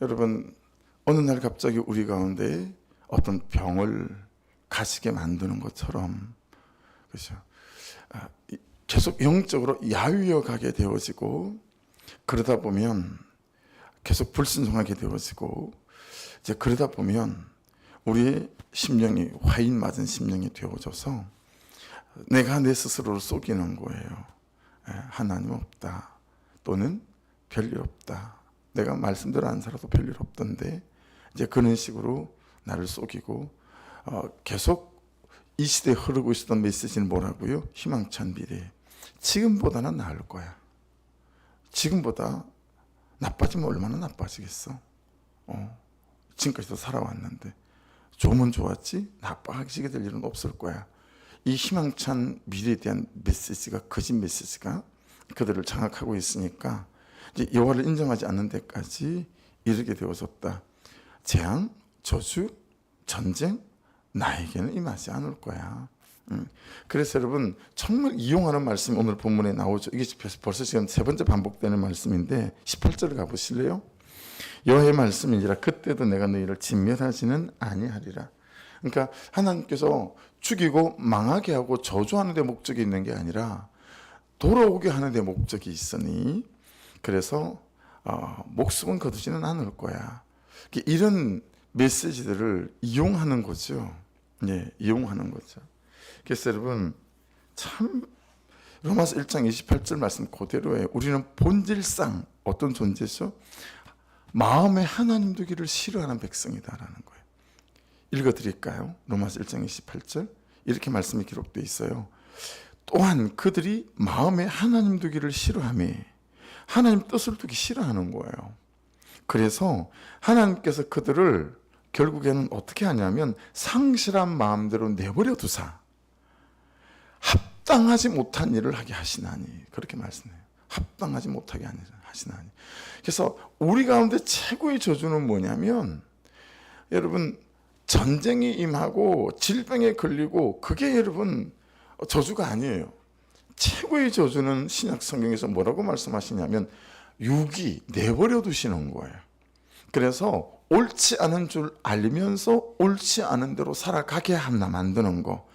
여러분, 어느 날 갑자기 우리 가운데 어떤 병을 가시게 만드는 것처럼, 그렇죠? 계속 영적으로 야위어 가게 되어지고, 그러다 보면 계속 불순종하게 되어지고, 이제 그러다 보면 우리의 심령이 화인 맞은 심령이 되어져서 내가 내 스스로를 속이는 거예요. 하나님 없다, 또는 별일 없다, 내가 말씀대로 안 살아도 별일 없던데, 이제 그런 식으로 나를 속이고, 계속 이 시대에 흐르고 있었던 메시지는 뭐라고요? 희망찬 미래. 지금보다는 나을 거야. 지금보다 나빠지면 얼마나 나빠지겠어. 지금까지도 살아왔는데 좋으면 좋았지 나빠지게 될 일은 없을 거야. 이 희망찬 미래에 대한 메시지가, 거짓 메시지가 그들을 장악하고 있으니까 이제 여호와를 인정하지 않는 데까지 이르게 되어졌다. 재앙, 저주, 전쟁 나에게는 임하지 않을 거야. 그래서 여러분, 정말 이용하는 말씀이 오늘 본문에 나오죠. 이게 벌써 지금 세 번째 반복되는 말씀인데 18절 가보실래요? 여호와의 말씀이니라 그때도 내가 너희를 진멸하지는 아니하리라. 그러니까 하나님께서 죽이고 망하게 하고 저주하는 데 목적이 있는 게 아니라 돌아오게 하는 데 목적이 있으니, 그래서 목숨은 거두지는 않을 거야. 이런 메시지들을 이용하는 거죠. 예, 이용하는 거죠. 그래서 여러분, 참 로마서 1장 28절 말씀 그대로예요. 우리는 본질상 어떤 존재죠? 마음에 하나님 두기를 싫어하는 백성이다라는 거예요. 읽어드릴까요? 로마서 1장 28절 이렇게 말씀이 기록되어 있어요. 또한 그들이 마음에 하나님 두기를 싫어하며 하나님 뜻을 두기 싫어하는 거예요. 그래서 하나님께서 그들을 결국에는 어떻게 하냐면 상실한 마음대로 내버려 두사 합당하지 못한 일을 하게 하시나니, 그렇게 말씀해요. 합당하지 못하게 하시나니. 그래서 우리 가운데 최고의 저주는 뭐냐면, 여러분, 전쟁이 임하고 질병에 걸리고, 그게 여러분 저주가 아니에요. 최고의 저주는 신약 성경에서 뭐라고 말씀하시냐면 유기, 내버려 두시는 거예요. 그래서 옳지 않은 줄 알면서 옳지 않은 대로 살아가게 하나 만드는 거,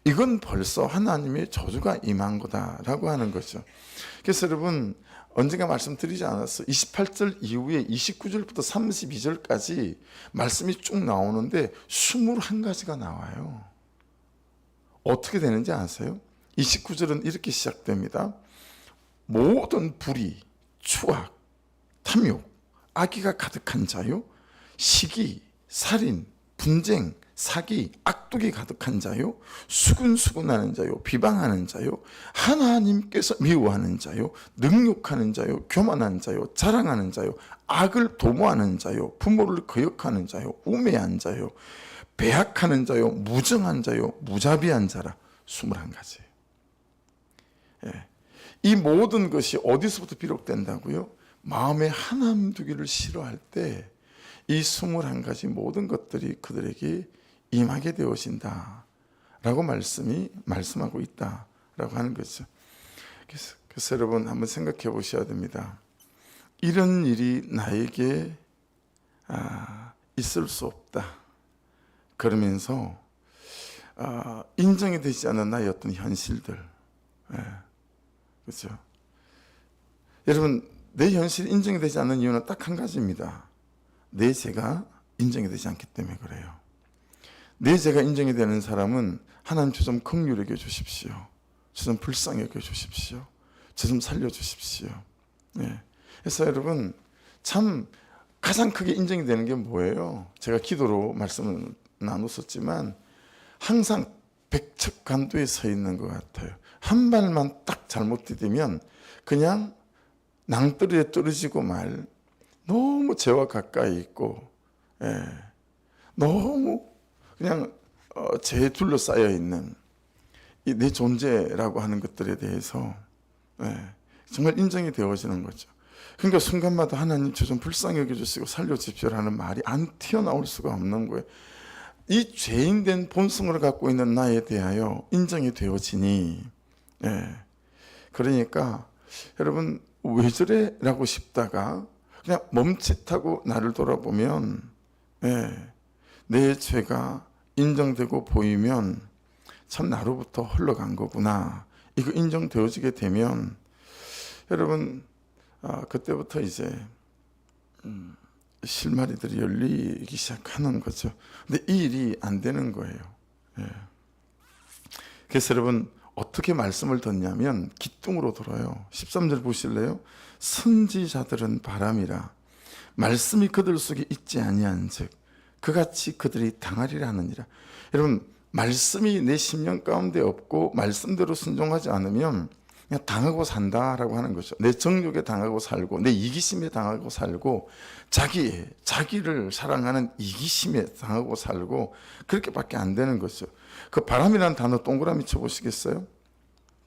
이건 벌써 하나님의 저주가 임한 거다라고 하는 거죠. 그래서 여러분, 언젠가 말씀드리지 않았어? 28절 이후에 29절부터 32절까지 말씀이 쭉 나오는데 21가지가 나와요. 어떻게 되는지 아세요? 29절은 이렇게 시작됩니다. 모든 불의, 추악, 탐욕, 악의가 가득한 자요, 시기, 살인, 분쟁, 사기, 악독이 가득한 자요, 수근수근하는 자요, 비방하는 자요, 하나님께서 미워하는 자요, 능욕하는 자요, 교만한 자요, 자랑하는 자요, 악을 도모하는 자요, 부모를 거역하는 자요, 우매한 자요, 배약하는 자요, 무정한 자요, 무자비한 자라. 21가지. 예. 이 모든 것이 어디서부터 비롯된다고요? 마음에 하나님 두기를 싫어할 때 이 21가지 모든 것들이 그들에게 임하게 되어진다 라고 말씀하고 있다라고 하는 거죠. 그래서 여러분 한번 생각해 보셔야 됩니다. 이런 일이 나에게 있을 수 없다 그러면서 인정이 되지 않은 나의 어떤 현실들, 그렇죠? 여러분, 내 현실이 인정이 되지 않는 이유는 딱 한 가지입니다. 내 죄가 인정이 되지 않기 때문에 그래요. 내 죄가 인정이 되는 사람은 하나님 저 좀 긍휼히 여겨 주십시오. 저 좀 불쌍히 여겨 주십시오. 저 좀 살려 주십시오. 네. 그래서 여러분, 참 가장 크게 인정이 되는 게 뭐예요? 제가 기도로 말씀을 나눴었지만 항상 백척간도에 서 있는 것 같아요. 한 발만 딱 잘못 디디면 그냥 낭떠러지에 떨어지고 말, 너무 죄와 가까이 있고, 너무 그냥 죄에 둘러싸여 있는 이 내 존재라고 하는 것들에 대해서 정말 인정이 되어지는 거죠. 그러니까 순간마다 하나님 저 좀 불쌍히 여겨주시고 살려주십시오라는 말이 안 튀어나올 수가 없는 거예요. 이 죄인된 본성을 갖고 있는 나에 대하여 인정이 되어지니, 그러니까 여러분 왜 저래? 라고 싶다가 그냥 멈칫하고 나를 돌아보면 내 죄가 인정되고 보이면 참 나로부터 흘러간 거구나. 이거 인정되어지게 되면 여러분 그때부터 이제 실마리들이 열리기 시작하는 거죠. 근데 이 일이 안 되는 거예요. 그래서 여러분 어떻게 말씀을 듣냐면 기둥으로 들어요. 13절 보실래요? 선지자들은 바람이라 말씀이 그들 속에 있지 아니한즉 그같이 그들이 당하리라 하느니라. 여러분 말씀이 내 심령 가운데 없고 말씀대로 순종하지 않으면 그냥 당하고 산다라고 하는 거죠. 내 정욕에 당하고 살고 내 이기심에 당하고 살고 자기를 사랑하는 이기심에 당하고 살고 그렇게밖에 안 되는 거죠. 그 바람이라는 단어 동그라미 쳐보시겠어요?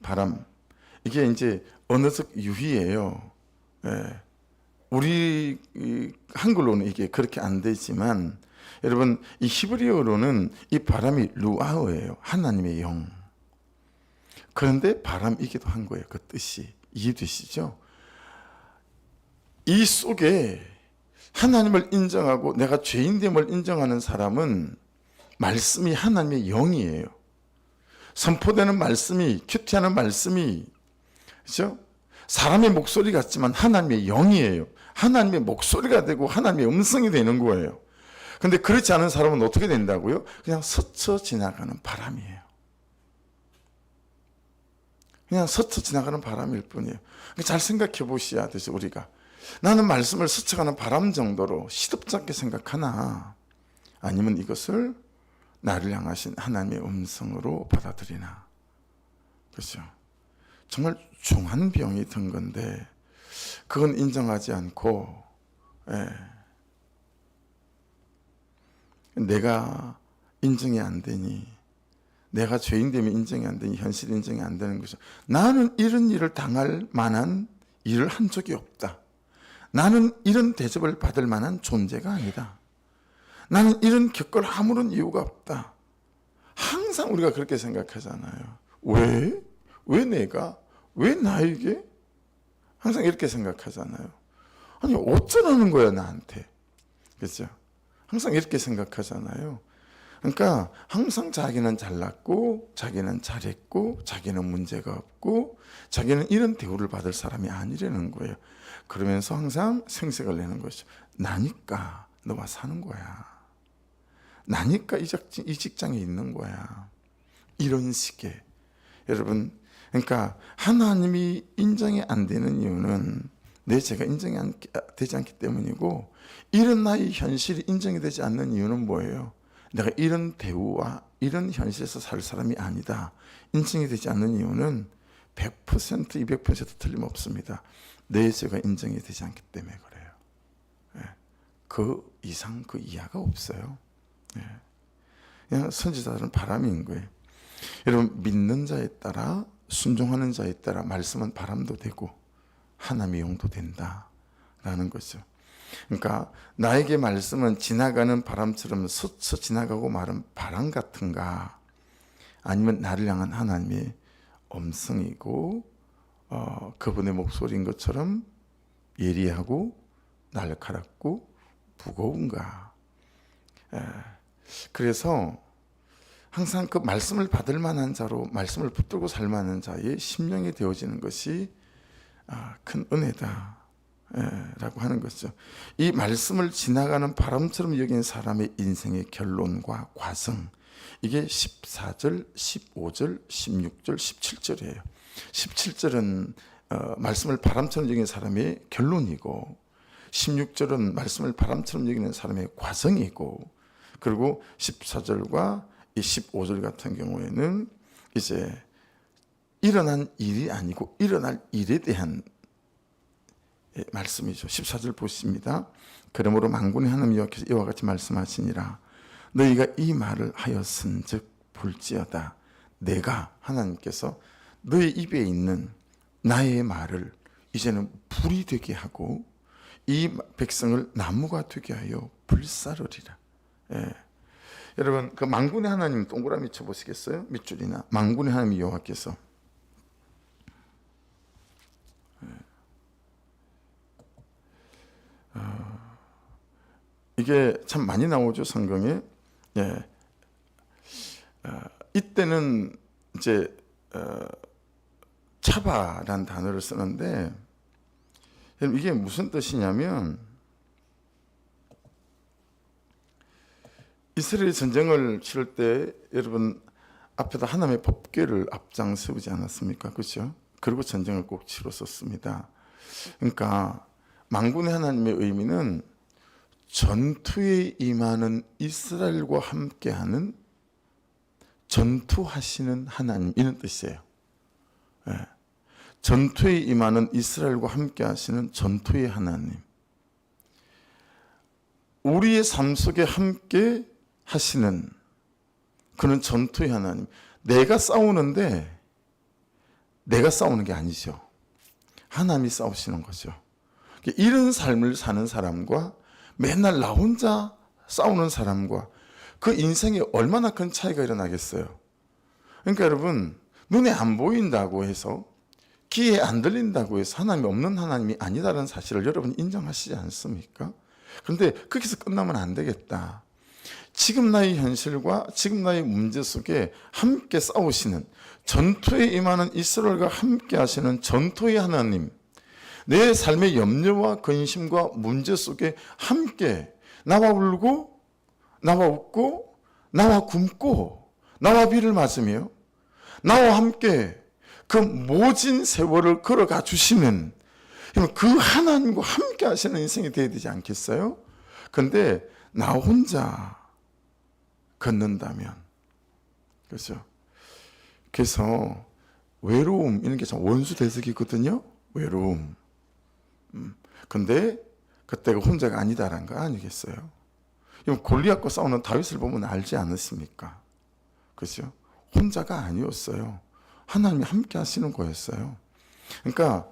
바람. 이게 이제 언어적 유희예요. 우리 한글로는 이게 그렇게 안 되지만 여러분 이 히브리어로는 이 바람이 루아흐예요. 하나님의 영. 그런데 바람이기도 한 거예요. 그 뜻이 이해되시죠? 이 속에 하나님을 인정하고 내가 죄인됨을 인정하는 사람은 말씀이 하나님의 영이에요. 선포되는 말씀이 큐티하는 말씀이 그렇죠? 사람의 목소리 같지만 하나님의 영이에요. 하나님의 목소리가 되고 하나님의 음성이 되는 거예요. 근데 그렇지 않은 사람은 어떻게 된다고요? 그냥 스쳐 지나가는 바람이에요. 그냥 스쳐 지나가는 바람일 뿐이에요. 잘 생각해 보셔야 되죠. 우리가 나는 말씀을 스쳐가는 바람 정도로 시덥잖게 생각하나 아니면 이것을 나를 향하신 하나님의 음성으로 받아들이나. 그렇죠? 정말 중한 병이 든 건데 그건 인정하지 않고 내가 인정이 안 되니 내가 죄인됨이 인정이 안 되니 현실 인정이 안 되는 거죠. 나는 이런 일을 당할 만한 일을 한 적이 없다. 나는 이런 대접을 받을 만한 존재가 아니다. 나는 이런 겪을 아무런 이유가 없다. 항상 우리가 그렇게 생각하잖아요. 왜? 왜 내가? 왜 나에게? 항상 이렇게 생각하잖아요. 아니 어쩌라는 거야 나한테. 그렇죠? 항상 이렇게 생각하잖아요. 그러니까 항상 자기는 잘났고 자기는 잘했고 자기는 문제가 없고 자기는 이런 대우를 받을 사람이 아니라는 거예요. 그러면서 항상 생색을 내는 것이죠. 나니까 너와 사는 거야. 나니까 이 직장에 있는 거야. 이런 식의 여러분 그러니까 하나님이 인정이 안 되는 이유는 내 죄가 인정이 되지 않기 때문이고 이런 나의 현실이 인정이 되지 않는 이유는 뭐예요? 내가 이런 대우와 이런 현실에서 살 사람이 아니다. 인정이 되지 않는 이유는 100% 200% 틀림없습니다. 내 죄가 인정이 되지 않기 때문에 그래요. 그 이상 그 이하가 없어요. 그냥 선지자들은 바람인 거예요. 여러분 믿는 자에 따라 순종하는 자에 따라 말씀은 바람도 되고 하나님의 영도 된다라는 거죠. 그러니까 나에게 말씀은 지나가는 바람처럼 스쳐 지나가고 마른 바람 같은가 아니면 나를 향한 하나님의 음성이고 그분의 목소리인 것처럼 예리하고 날카롭고 무거운가. 그래서 항상 그 말씀을 받을 만한 자로 말씀을 붙들고 살 만한 자의 심령이 되어지는 것이 큰 은혜다 라고 하는 거죠. 이 말씀을 지나가는 바람처럼 여긴 사람의 인생의 결론과 과정, 이게 14절, 15절, 16절, 17절이에요. 17절은 말씀을 바람처럼 여긴 사람의 결론이고 16절은 말씀을 바람처럼 여기는 사람의 과정이고 그리고 14절과 이 15절 같은 경우에는 이제 일어난 일이 아니고 일어날 일에 대한 말씀이죠. 14절 보십니다. 그러므로 만군의 하나님 여호와께서 이와 같이 말씀하시니라. 너희가 이 말을 하였은즉 볼지어다. 내가 하나님께서 너희 입에 있는 나의 말을 이제는 불이 되게 하고 이 백성을 나무가 되게 하여 불사르리라. 여러분 그 만군의 하나님 동그라미 쳐보시겠어요? 밑줄이나 만군의 하나님 여호와께서 이게 참 많이 나오죠, 성경에. 예. 이때는 이제 차바란 단어를 쓰는데, 이게 무슨 뜻이냐면, 이스라엘 전쟁을 치를 때 여러분 앞에다 하나님의 법궤를 앞장 세우지 않았습니까? 그렇죠? 그리고 전쟁을 꼭 치렀었습니다. 그러니까 만군의 하나님의 의미는 전투에 임하는 이스라엘과 함께하는 전투하시는 하나님, 이런 뜻이에요. 예. 전투에 임하는 이스라엘과 함께하시는 전투의 하나님. 우리의 삶 속에 함께 하시는 그는 전투의 하나님. 내가 싸우는데 내가 싸우는 게 아니죠. 하나님이 싸우시는 거죠. 이런 삶을 사는 사람과 맨날 나 혼자 싸우는 사람과 그 인생에 얼마나 큰 차이가 일어나겠어요. 그러니까 여러분, 눈에 안 보인다고 해서, 귀에 안 들린다고 해서 하나님이 없는 하나님이 아니다라는 사실을 여러분 인정하시지 않습니까? 그런데 거기서 끝나면 안 되겠다. 지금 나의 현실과 지금 나의 문제 속에 함께 싸우시는, 전투에 임하는 이스라엘과 함께 하시는 전투의 하나님, 내 삶의 염려와 근심과 문제 속에 함께 나와 울고 나와 웃고 나와 굶고 나와 비를 맞으며 나와 함께 그 모진 세월을 걸어가 주시는 그 하나님과 함께 하시는 인생이 되어야 되지 않겠어요? 그런데 나 혼자 걷는다면, 그렇죠? 그래서 외로움, 이런 게 참 원수 대석이거든요. 외로움. 근데 그때가 혼자가 아니다라는 거 아니겠어요? 골리앗과 싸우는 다윗을 보면 알지 않으십니까? 그렇죠? 혼자가 아니었어요. 하나님이 함께 하시는 거였어요. 그러니까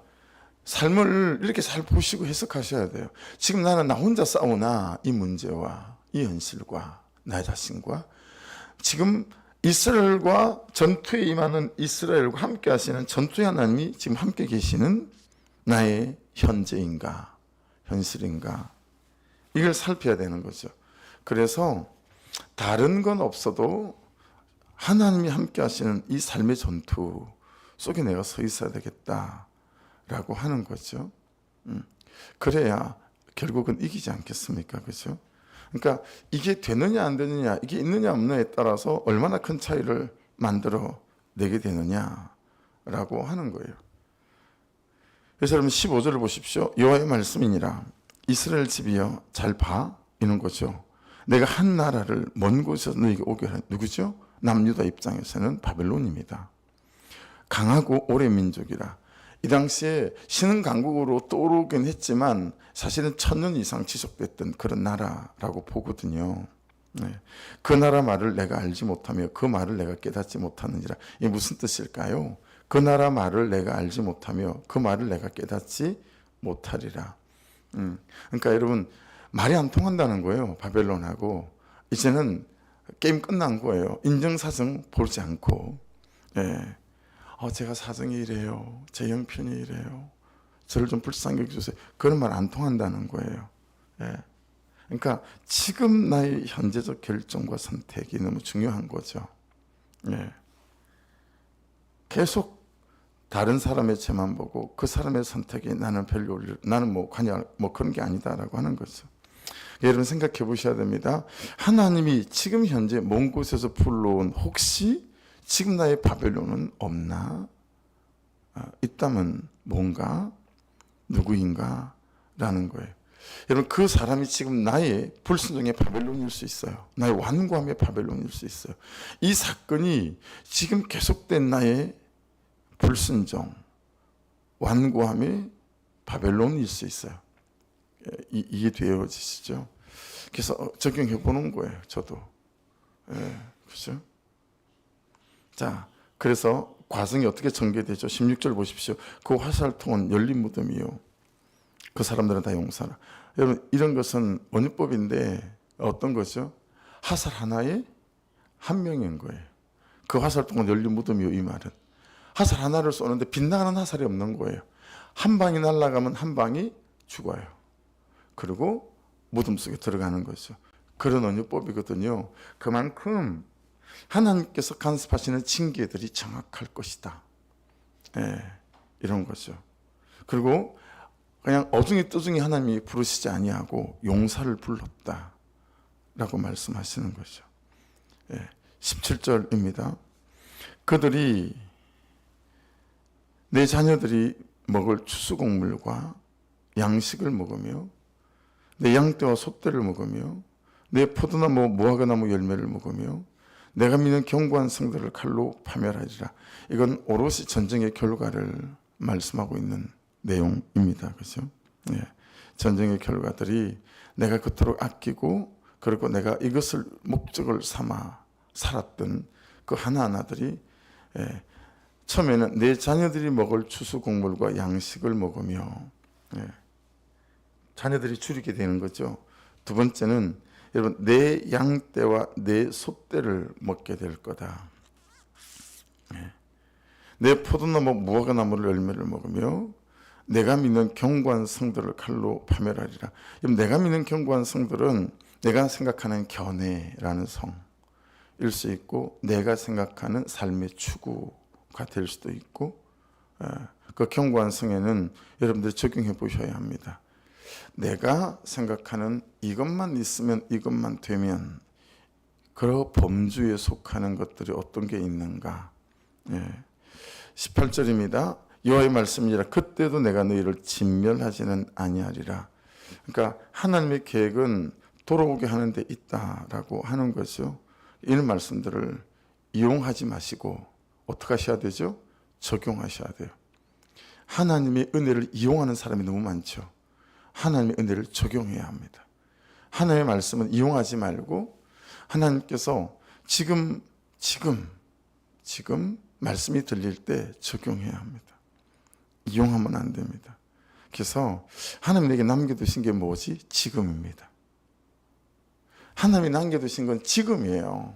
삶을 이렇게 잘 보시고 해석하셔야 돼요. 지금 나는 나 혼자 싸우나, 이 문제와 이 현실과 나 자신과, 지금 이스라엘과 전투에 임하는 이스라엘과 함께 하시는 전투의 하나님이 지금 함께 계시는 나의 현재인가 현실인가, 이걸 살펴야 되는 거죠. 그래서 다른 건 없어도 하나님이 함께 하시는 이 삶의 전투 속에 내가 서 있어야 되겠다라고 하는 거죠. 그래야 결국은 이기지 않겠습니까? 그렇죠? 그러니까 이게 되느냐 안 되느냐, 이게 있느냐 없느냐에 따라서 얼마나 큰 차이를 만들어 내게 되느냐라고 하는 거예요. 그래서 여러분 15절을 보십시오. 여호와의 말씀이니라. 이스라엘 집이여 잘 봐, 이런 거죠. 내가 한 나라를 먼 곳에서 너에게 오게 하는, 누구죠? 남유다 입장에서는 바벨론입니다. 강하고 오래 민족이라. 이 당시에 신흥 강국으로 떠오르긴 했지만 사실은 1000년 이상 지속됐던 그런 나라라고 보거든요. 네. 그 나라 말을 내가 알지 못하며 그 말을 내가 깨닫지 못하느니라. 이게 무슨 뜻일까요? 그 나라 말을 내가 알지 못하며 그 말을 내가 깨닫지 못하리라. 그러니까 여러분, 말이 안 통한다는 거예요. 바벨론하고. 이제는 게임 끝난 거예요. 인정사정 보지 않고. 예. 제가 사정이 이래요. 제 형편이 이래요. 저를 좀 불쌍히 여겨주세요. 그런 말 안 통한다는 거예요. 예. 그러니까 지금 나의 현재적 결정과 선택이 너무 중요한 거죠. 예. 계속 다른 사람의 죄만 보고 그 사람의 선택이 나는 별로, 나는 뭐 그런 게 아니다라고 하는 거죠. 여러분 생각해 보셔야 됩니다. 하나님이 지금 현재 먼 곳에서 불러온, 혹시 지금 나의 바벨론은 없나? 있다면 뭔가? 누구인가? 라는 거예요. 여러분, 그 사람이 지금 나의 불순종의 바벨론일 수 있어요. 나의 완고함의 바벨론일 수 있어요. 이 사건이 지금 계속된 나의 불순종, 완고함의 바벨론일 수 있어요. 이해되어지시죠? 그래서 적용해 보는 거예요. 저도. 그렇죠? 자, 그래서 과정이 어떻게 전개되죠? 16절 보십시오. 그 화살통은 열린 무덤이요. 그 사람들은 다 용사라. 여러분, 이런 것은 원유법인데 어떤 거죠? 화살 하나에 한 명인 거예요. 그 화살통은 열린 무덤이요. 이 말은 화살 하나를 쏘는데 빗나가는 화살이 없는 거예요. 한 방이 날아가면 한 방이 죽어요. 그리고 무덤 속에 들어가는 거죠. 그런 언유법이거든요. 그만큼 하나님께서 간섭하시는 징계들이 정확할 것이다. 예, 이런 거죠. 그리고 그냥 어중이 떠중이 하나님이 부르시지 아니하고 용사를 불렀다 라고 말씀하시는 거죠. 예, 17절입니다. 그들이 내 자녀들이 먹을 추수곡물과 양식을 먹으며 내 양떼와 소떼를 먹으며 내 포도나무 무화과나무 열매를 먹으며 내가 믿는 견고한 성들을 칼로 파멸하리라. 이건 오롯이 전쟁의 결과를 말씀하고 있는 내용입니다. 그렇죠? 예. 전쟁의 결과들이 내가 그토록 아끼고 그리고 내가 이것을 목적을 삼아 살았던 그 하나하나들이 처음에는 내 자녀들이 먹을 추수곡물과 양식을 먹으며 자녀들이 줄이게 되는 거죠. 두 번째는 여러분 내 양떼와 내 소떼를 먹게 될 거다. 내 포도나무 무화과나무를 열매를 먹으며 내가 믿는 견고한 성들을 칼로 파멸하리라. 내가 믿는 견고한 성들은 내가 생각하는 견해라는 성일 수 있고 내가 생각하는 삶의 추구가 될 수도 있고 그 견고한 성에는 여러분들이 적용해 보셔야 합니다. 내가 생각하는 이것만 있으면 이것만 되면 그 범주에 속하는 것들이 어떤 게 있는가. 18절입니다. 여호와의 말씀이라 그때도 내가 너희를 진멸하지는 아니하리라. 그러니까 하나님의 계획은 돌아오게 하는 데 있다라고 하는 거죠. 이런 말씀들을 이용하지 마시고 어떻게 하셔야 되죠? 적용하셔야 돼요. 하나님의 은혜를 이용하는 사람이 너무 많죠. 하나님의 은혜를 적용해야 합니다. 하나님의 말씀은 이용하지 말고 하나님께서 지금 말씀이 들릴 때 적용해야 합니다. 이용하면 안 됩니다. 그래서 하나님이 내게 남겨두신 게 뭐지? 지금입니다. 하나님이 남겨두신 건 지금이에요.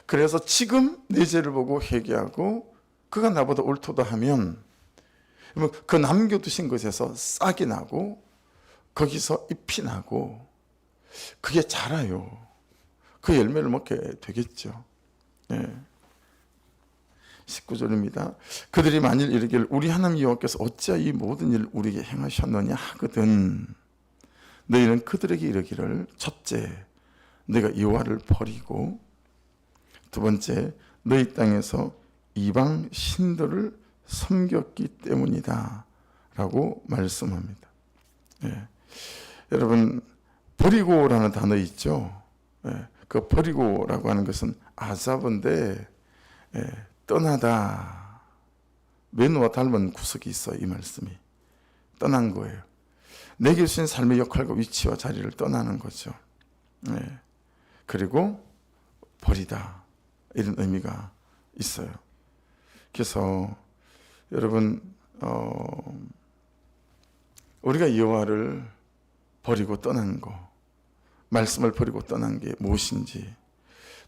그래서 지금 내 죄를 보고 회개하고 그가 나보다 옳도다 하면 그 남겨두신 것에서 싹이 나고 거기서 잎이 나고 그게 자라요. 그 열매를 먹게 되겠죠. 19절입니다. 그들이 만일 이르기를 우리 하나님 여호와께서 어찌하여 이 모든 일을 우리에게 행하셨느냐 하거든 너희는 그들에게 이르기를 첫째 너희가 여호와를 버리고 두 번째 너희 땅에서 이방 신들을 섬겼기 때문이다 라고 말씀합니다. 여러분 버리고라는 단어 있죠. 그 버리고라고 하는 것은 아잡인데 떠나다. 매너와 닮은 구석이 있어요. 이 말씀이. 떠난 거예요. 내게 주신 삶의 역할과 위치와 자리를 떠나는 거죠. 그리고 버리다. 이런 의미가 있어요. 그래서 여러분 우리가 여호와를 버리고 떠난 거, 말씀을 버리고 떠난 게 무엇인지.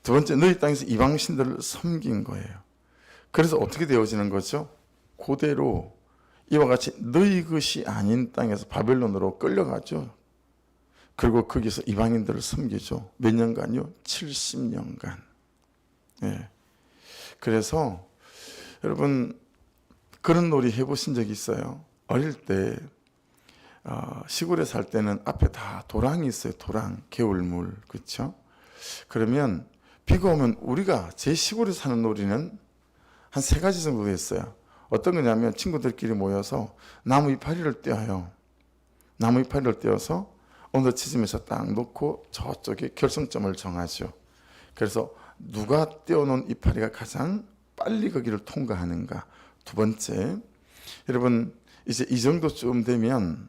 두 번째, 너희 땅에서 이방 신들을 섬긴 거예요. 그래서 어떻게 되어지는 거죠? 그대로 이와 같이 너희 것이 아닌 땅에서 바벨론으로 끌려가죠. 그리고 거기서 이방인들을 섬기죠. 몇 년간요? 70년간. 그래서 여러분 그런 놀이 해보신 적 있어요? 어릴 때 시골에 살 때는 앞에 다 도랑이 있어요. 도랑, 개울물, 그렇죠? 그러면 비가 오면 우리가 제 시골에 사는 놀이는 한 3가지 정도 됐어요. 어떤 거냐면 친구들끼리 모여서 나무 이파리를 떼어요. 나무 이파리를 떼어서 어느 지점에서 딱 놓고 저쪽에 결승점을 정하죠. 그래서 누가 떼어놓은 이파리가 가장 빨리 거기를 통과하는가. 두 번째, 여러분 이제 이 정도쯤 되면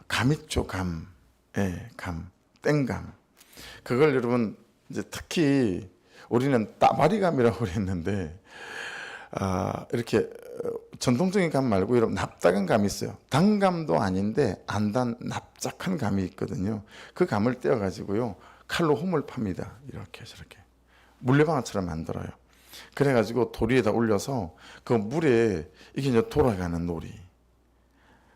감 있죠. 감, 감, 땡감. 그걸 여러분 이제 특히 우리는 따바리감이라고 그랬는데 이렇게 전통적인 감 말고 여러분 납작한 감이 있어요. 단감도 아닌데 안 단 납작한 감이 있거든요. 그 감을 떼어 가지고요 칼로 홈을 팝니다. 이렇게 저렇게 물레방아처럼 만들어요. 그래가지고 도리에다 올려서 그 물에 이게 이제 돌아가는 놀이.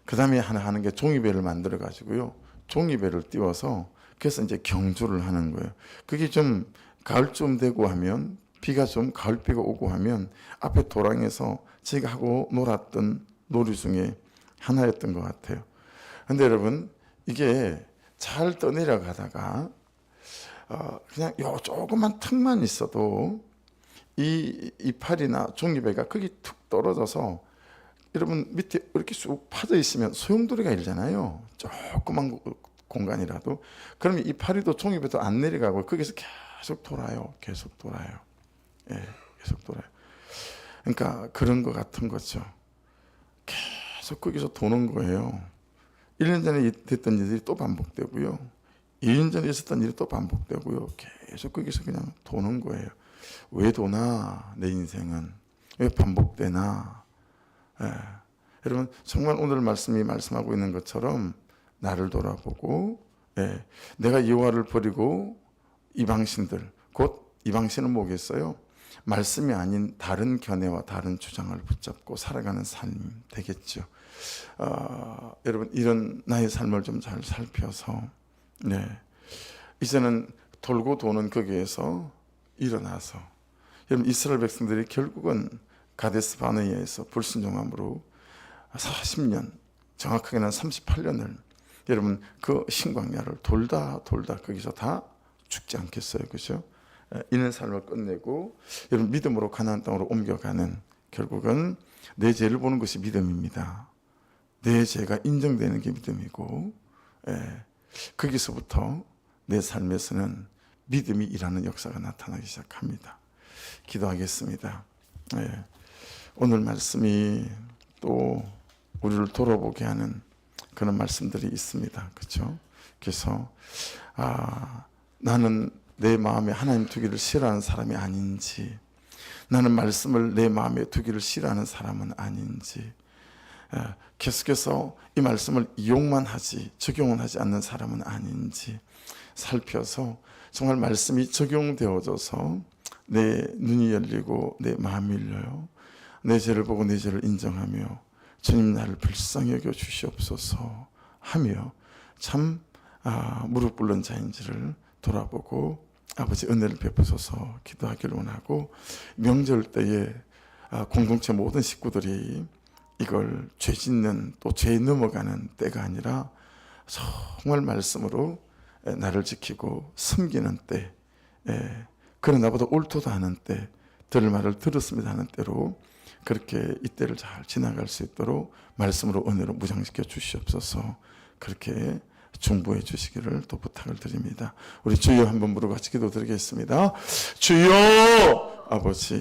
그 다음에 하나 하는 게 종이배를 만들어 가지고요. 종이배를 띄워서 그래서 이제 경주를 하는 거예요. 그게 좀 가을쯤 되고 하면 비가 좀 가을비가 오고 하면 앞에 도랑에서 제가 하고 놀았던 놀이 중에 하나였던 것 같아요. 근데 여러분 이게 잘 떠내려가다가 그냥 요 조그만 틈만 있어도 이 이파리나 종이배가 거기 툭 떨어져서 여러분 밑에 이렇게 쑥 파져 있으면 소용돌이가 일잖아요. 조그만 공간이라도. 그러면 이파리도 종이배도 안 내려가고 거기서 계속 돌아요. 계속 돌아요. 예, 계속 돌아요. 그러니까 그런 것 같은 거죠. 계속 거기서 도는 거예요. 1년 전에 됐던 일들이 또 반복되고요. 2년 전에 있었던 일이 또 반복되고요. 계속 거기서 그냥 도는 거예요. 왜 도나? 내 인생은 왜 반복되나? 예. 여러분 정말 오늘 말씀이 말씀하고 있는 것처럼 나를 돌아보고 내가 여호와를 버리고 이방신들, 곧 이방신은 뭐겠어요? 말씀이 아닌 다른 견해와 다른 주장을 붙잡고 살아가는 삶 되겠죠. 여러분 이런 나의 삶을 좀 잘 살펴서 이제는 돌고 도는 거기에서 일어나서 여러분 이스라엘 백성들이 결국은 가데스 바네아에서 불순종함으로 40년 정확하게는 38년을 여러분 그 신광야를 돌다 거기서 다 죽지 않겠어요, 그죠? 이는 삶을 끝내고 여러분 믿음으로 가나안 땅으로 옮겨가는 결국은 내 죄를 보는 것이 믿음입니다. 내 죄가 인정되는 게 믿음이고 거기서부터 내 삶에서는 믿음이 일하는 역사가 나타나기 시작합니다. 기도하겠습니다. 오늘 말씀이 또 우리를 돌아보게 하는 그런 말씀들이 있습니다. 그렇죠? 그래서 나는 내 마음에 하나님 두기를 싫어하는 사람이 아닌지, 나는 말씀을 내 마음에 두기를 싫어하는 사람은 아닌지, 계속해서 이 말씀을 이용만 하지 적용은 하지 않는 사람은 아닌지 살펴서 정말 말씀이 적용되어져서 내 눈이 열리고 내 마음이 열려요. 내 죄를 보고 내 죄를 인정하며 주님 나를 불쌍히 여겨 주시옵소서 하며 참 무릎 꿇는 자인지를 돌아보고 아버지 은혜를 베푸소서 기도하기를 원하고, 명절 때에 공동체 모든 식구들이 이걸 죄 짓는 또 죄에 넘어가는 때가 아니라 정말 말씀으로 나를 지키고 섬기는 때, 그런 나보다 옳도다 하는 때, 들을 말을 들었습니다 하는 때로 그렇게 이때를 잘 지나갈 수 있도록 말씀으로 은혜로 무장시켜 주시옵소서. 그렇게 중보해 주시기를 또 부탁을 드립니다. 우리 주여 한번 부르고 같이 기도드리겠습니다. 주여 아버지